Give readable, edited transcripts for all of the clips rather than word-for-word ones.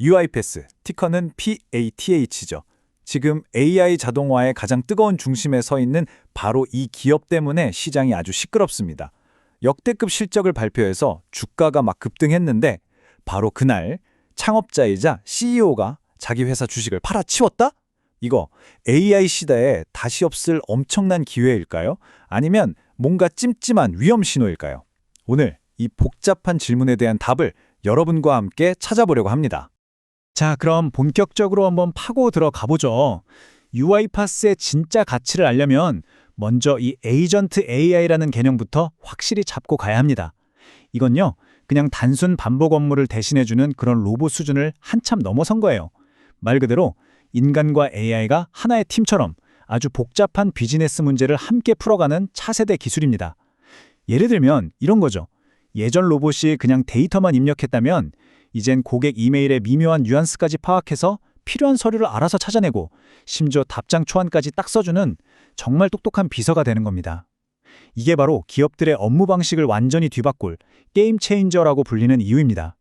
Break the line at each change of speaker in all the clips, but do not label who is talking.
UiPath, 티커는 PATH죠. 지금 AI 자동화의 가장 뜨거운 중심에 서 있는 바로 이 기업 때문에 시장이 아주 시끄럽습니다. 역대급 실적을 발표해서 주가가 막 급등했는데 바로 그날 창업자이자 CEO가 자기 회사 주식을 팔아치웠다? 이거 AI 시대에 다시 없을 엄청난 기회일까요? 아니면 뭔가 찜찜한 위험 신호일까요? 오늘 이 복잡한 질문에 대한 답을 여러분과 함께 찾아보려고 합니다.
자, 그럼 본격적으로 한번 파고 들어가 보죠. UiPath의 진짜 가치를 알려면 먼저 이 에이전트 AI라는 개념부터 확실히 잡고 가야 합니다. 이건요, 그냥 단순 반복 업무를 대신해주는 그런 로봇 수준을 한참 넘어선 거예요. 말 그대로 인간과 AI가 하나의 팀처럼 아주 복잡한 비즈니스 문제를 함께 풀어가는 차세대 기술입니다. 예를 들면 이런 거죠. 예전 로봇이 그냥 데이터만 입력했다면 이젠 고객 이메일의 미묘한 뉘앙스까지 파악해서 필요한 서류를 알아서 찾아내고 심지어 답장 초안까지 딱 써주는 정말 똑똑한 비서가 되는 겁니다. 이게 바로 기업들의 업무 방식을 완전히 뒤바꿀 게임 체인저라고 불리는 이유입니다.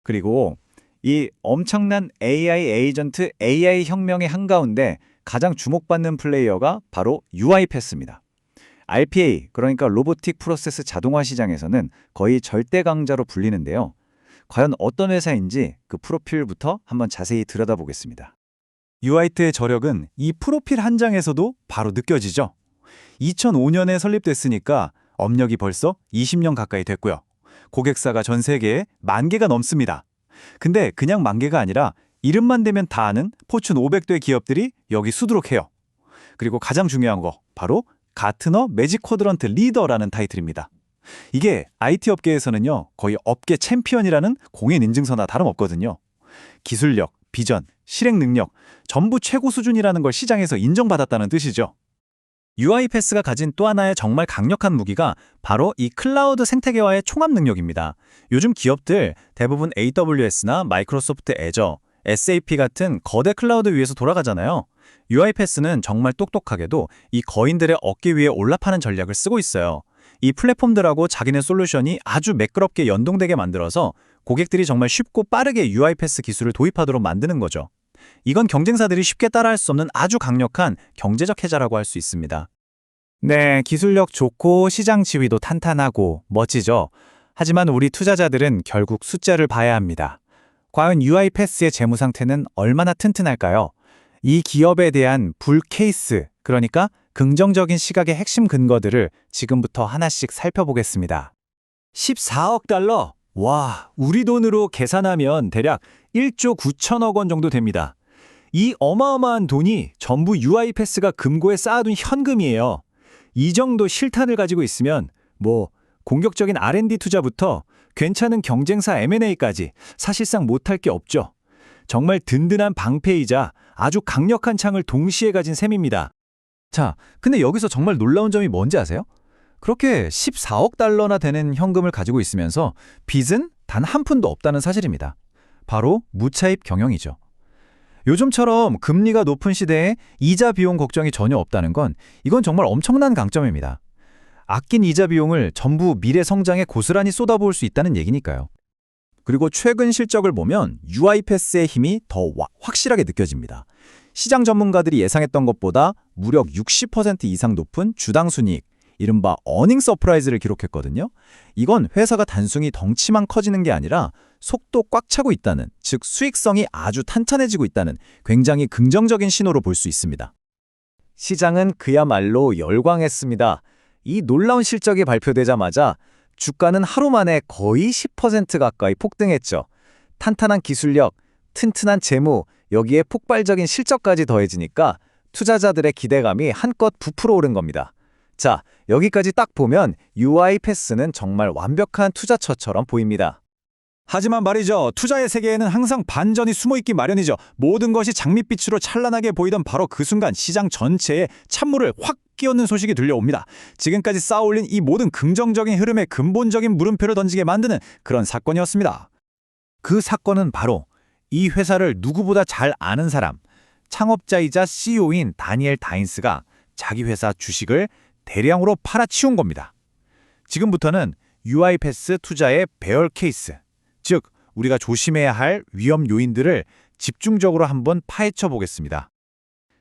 그리고 이 엄청난 AI 에이전트 AI 혁명의 한가운데 가장 주목받는 플레이어가 바로 UiPath입니다. RPA, 그러니까 로보틱 프로세스 자동화 시장에서는 거의 절대 강자로 불리는데요. 과연 어떤 회사인지 그 프로필부터 한번 자세히 들여다보겠습니다. UiPath의 저력은 이 프로필 한 장에서도 바로 느껴지죠. 2005년에 설립됐으니까 업력이 벌써 20년 가까이 됐고요. 고객사가 전 세계에 10,000개가 넘습니다. 근데 그냥 10,000개가 아니라 이름만 대면 다 아는 포춘 500대 기업들이 여기 수두룩해요. 그리고 가장 중요한 거 바로 가트너 매직 쿼드런트 리더라는 타이틀입니다. 이게 IT 업계에서는요, 거의 업계 챔피언이라는 공인 인증서나 다름없거든요. 기술력, 비전, 실행 능력 전부 최고 수준이라는 걸 시장에서 인정받았다는 뜻이죠. UiPath가 가진 또 하나의 정말 강력한 무기가 바로 이 클라우드 생태계와의 총합 능력입니다. 요즘 기업들 대부분 AWS나 마이크로소프트 애저, SAP 같은 거대 클라우드 위에서 돌아가잖아요. UiPath는 정말 똑똑하게도 이 거인들의 어깨 위에 올라파는 전략을 쓰고 있어요. 이 플랫폼들하고 자기네 솔루션이 아주 매끄럽게 연동되게 만들어서 고객들이 정말 쉽고 빠르게 UiPath 기술을 도입하도록 만드는 거죠. 이건 경쟁사들이 쉽게 따라할 수 없는 아주 강력한 경제적 해자라고 할 수 있습니다. 네, 기술력 좋고 시장 지위도 탄탄하고 멋지죠. 하지만 우리 투자자들은 결국 숫자를 봐야 합니다. 과연 UiPath의 재무 상태는 얼마나 튼튼할까요? 이 기업에 대한 불 케이스, 그러니까 긍정적인 시각의 핵심 근거들을 지금부터 하나씩 살펴보겠습니다. 14억 달러? 와, 우리 돈으로 계산하면 대략 1조 9천억 원 정도 됩니다. 이 어마어마한 돈이 전부 UiPath가 금고에 쌓아둔 현금이에요. 이 정도 실탄을 가지고 있으면 공격적인 R&D 투자부터 괜찮은 경쟁사 M&A까지 사실상 못할 게 없죠. 정말 든든한 방패이자 아주 강력한 창을 동시에 가진 셈입니다. 자, 근데 여기서 정말 놀라운 점이 뭔지 아세요? 그렇게 14억 달러나 되는 현금을 가지고 있으면서 빚은 단 한 푼도 없다는 사실입니다. 바로 무차입 경영이죠. 요즘처럼 금리가 높은 시대에 이자 비용 걱정이 전혀 없다는 건 이건 정말 엄청난 강점입니다. 아낀 이자 비용을 전부 미래 성장에 고스란히 쏟아부을 수 있다는 얘기니까요. 그리고 최근 실적을 보면 UiPath의 힘이 더 확실하게 느껴집니다. 시장 전문가들이 예상했던 것보다 무려 60% 이상 높은 주당 순이익, 이른바 어닝 서프라이즈를 기록했거든요. 이건 회사가 단순히 덩치만 커지는 게 아니라 속도 꽉 차고 있다는, 즉 수익성이 아주 탄탄해지고 있다는 굉장히 긍정적인 신호로 볼 수 있습니다. 시장은 그야말로 열광했습니다. 이 놀라운 실적이 발표되자마자 주가는 하루 만에 거의 10% 가까이 폭등했죠. 탄탄한 기술력, 튼튼한 재무, 여기에 폭발적인 실적까지 더해지니까 투자자들의 기대감이 한껏 부풀어 오른 겁니다. 자, 여기까지 딱 보면 UiPath는 정말 완벽한 투자처처럼 보입니다. 하지만 말이죠, 투자의 세계에는 항상 반전이 숨어있기 마련이죠. 모든 것이 장밋빛으로 찬란하게 보이던 바로 그 순간 시장 전체에 찬물을 확 끼얹는 소식이 들려옵니다. 지금까지 쌓아올린 이 모든 긍정적인 흐름에 근본적인 물음표를 던지게 만드는 그런 사건이었습니다. 그 사건은 바로 이 회사를 누구보다 잘 아는 사람, 창업자이자 CEO인 다니엘 다인스가 자기 회사 주식을 대량으로 팔아치운 겁니다. 지금부터는 UiPath 투자의 베어 케이스, 즉
우리가 조심해야 할 위험 요인들을 집중적으로 한번 파헤쳐 보겠습니다.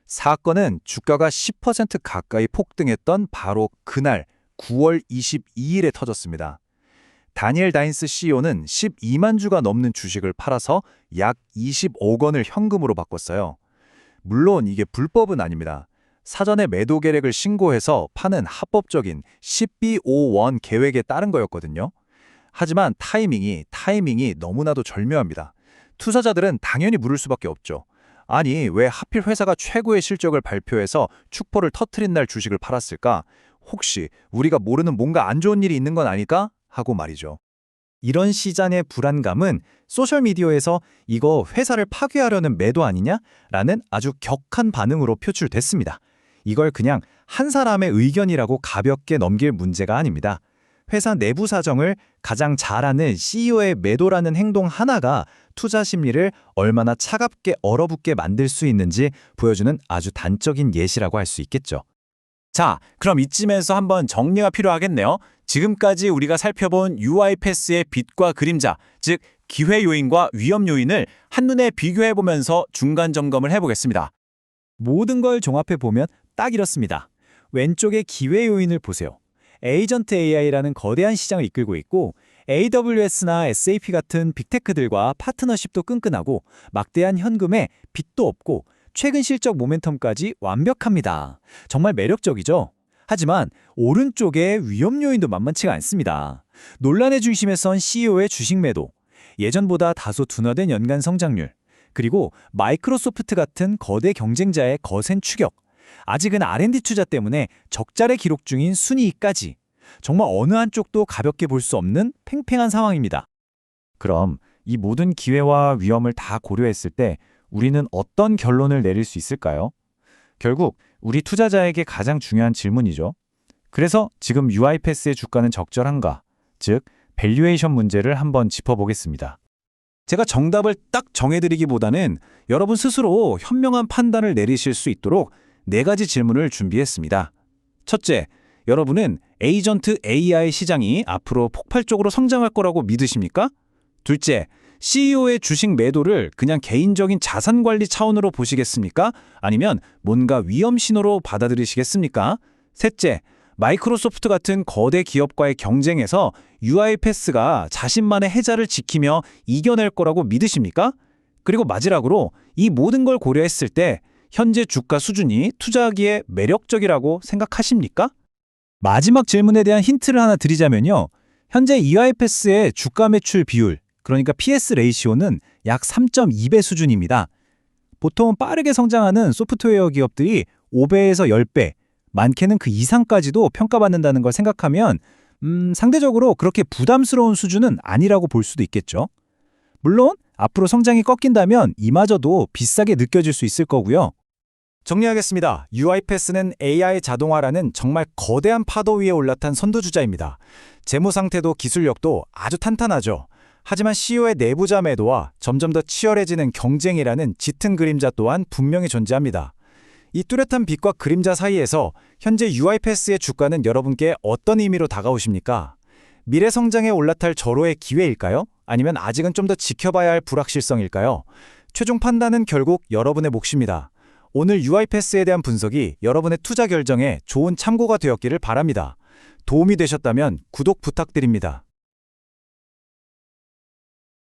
사건은 주가가 10% 가까이 폭등했던 바로 그날 9월 22일에 터졌습니다. 다니엘 다인스 CEO는 12만 주가 넘는 주식을 팔아서 약 20억 원을 현금으로 바꿨어요. 물론 이게 불법은 아닙니다. 사전에 매도 계획을 신고해서 파는 합법적인 10B51 계획에 따른 거였거든요. 하지만 타이밍이 너무나도 절묘합니다. 투자자들은 당연히 물을 수밖에 없죠. 아니, 왜 하필 회사가 최고의 실적을 발표해서 축포를 터트린 날 주식을 팔았을까? 혹시 우리가 모르는 뭔가 안 좋은 일이 있는 건 아닐까? 하고 말이죠.
이런 시장의 불안감은 소셜미디어에서 이거 회사를 파괴하려는 매도 아니냐? 라는 아주 격한 반응으로 표출됐습니다. 이걸 그냥 한 사람의 의견이라고 가볍게 넘길 문제가 아닙니다. 회사 내부 사정을 가장 잘 아는 CEO의 매도라는 행동 하나가 투자 심리를 얼마나 차갑게 얼어붙게 만들 수 있는지 보여주는 아주 단적인 예시라고 할 수 있겠죠.
자, 그럼 이쯤에서 한번 정리가 필요하겠네요. 지금까지 우리가 살펴본 UiPath의 빛과 그림자, 즉 기회 요인과 위험 요인을 한눈에 비교해보면서 중간 점검을 해보겠습니다.
모든 걸 종합해보면 딱 이렇습니다. 왼쪽의 기회 요인을 보세요. 에이전트 AI라는 거대한 시장을 이끌고 있고 AWS나 SAP 같은 빅테크들과 파트너십도 끈끈하고 막대한 현금에 빚도 없고 최근 실적 모멘텀까지 완벽합니다. 정말 매력적이죠? 하지만 오른쪽의 위험 요인도 만만치가 않습니다. 논란의 중심에 선 CEO의 주식 매도, 예전보다 다소 둔화된 연간 성장률, 그리고 마이크로소프트 같은 거대 경쟁자의 거센 추격, 아직은 R&D 투자 때문에 적자를 기록 중인 순이익까지 정말 어느 한쪽도 가볍게 볼 수 없는 팽팽한 상황입니다. 그럼 이 모든 기회와 위험을 다 고려했을 때 우리는 어떤 결론을 내릴 수 있을까요? 결국 우리 투자자에게 가장 중요한 질문이죠. 그래서 지금 UiPath의 주가는 적절한가? 즉, 밸류에이션 문제를 한번 짚어보겠습니다. 제가 정답을 딱 정해드리기보다는 여러분 스스로 현명한 판단을 내리실 수 있도록 4가지 질문을 준비했습니다. 첫째, 여러분은 에이전트 AI 시장이 앞으로 폭발적으로 성장할 거라고 믿으십니까? 둘째, CEO의 주식 매도를 그냥 개인적인 자산 관리 차원으로 보시겠습니까? 아니면 뭔가 위험 신호로 받아들이시겠습니까? 셋째, 마이크로소프트 같은 거대 기업과의 경쟁에서 UiPath가 자신만의 해자를 지키며 이겨낼 거라고 믿으십니까? 그리고 마지막으로 이 모든 걸 고려했을 때 현재 주가 수준이 투자하기에 매력적이라고 생각하십니까? 마지막 질문에 대한 힌트를 하나 드리자면요. 현재 UiPath의 주가 매출 비율, 그러니까 PS 레이시오는 약 3.2배 수준입니다. 보통 빠르게 성장하는 소프트웨어 기업들이 5배에서 10배, 많게는 그 이상까지도 평가받는다는 걸 생각하면 상대적으로 그렇게 부담스러운 수준은 아니라고 볼 수도 있겠죠. 물론 앞으로 성장이 꺾인다면 이마저도 비싸게 느껴질 수 있을 거고요. 정리하겠습니다. UiPath는 AI 자동화라는 정말 거대한 파도 위에 올라탄 선두주자입니다. 재무 상태도 기술력도 아주 탄탄하죠. 하지만 CEO의 내부자 매도와 점점 더 치열해지는 경쟁이라는 짙은 그림자 또한 분명히 존재합니다. 이 뚜렷한 빛과 그림자 사이에서 현재 UiPath의 주가는 여러분께 어떤 의미로 다가오십니까? 미래 성장에 올라탈 절호의 기회일까요? 아니면 아직은 좀 더 지켜봐야 할 불확실성일까요? 최종 판단은 결국 여러분의 몫입니다. 오늘 UiPath에 대한 분석이 여러분의 투자 결정에 좋은 참고가 되었기를 바랍니다. 도움이 되셨다면 구독 부탁드립니다.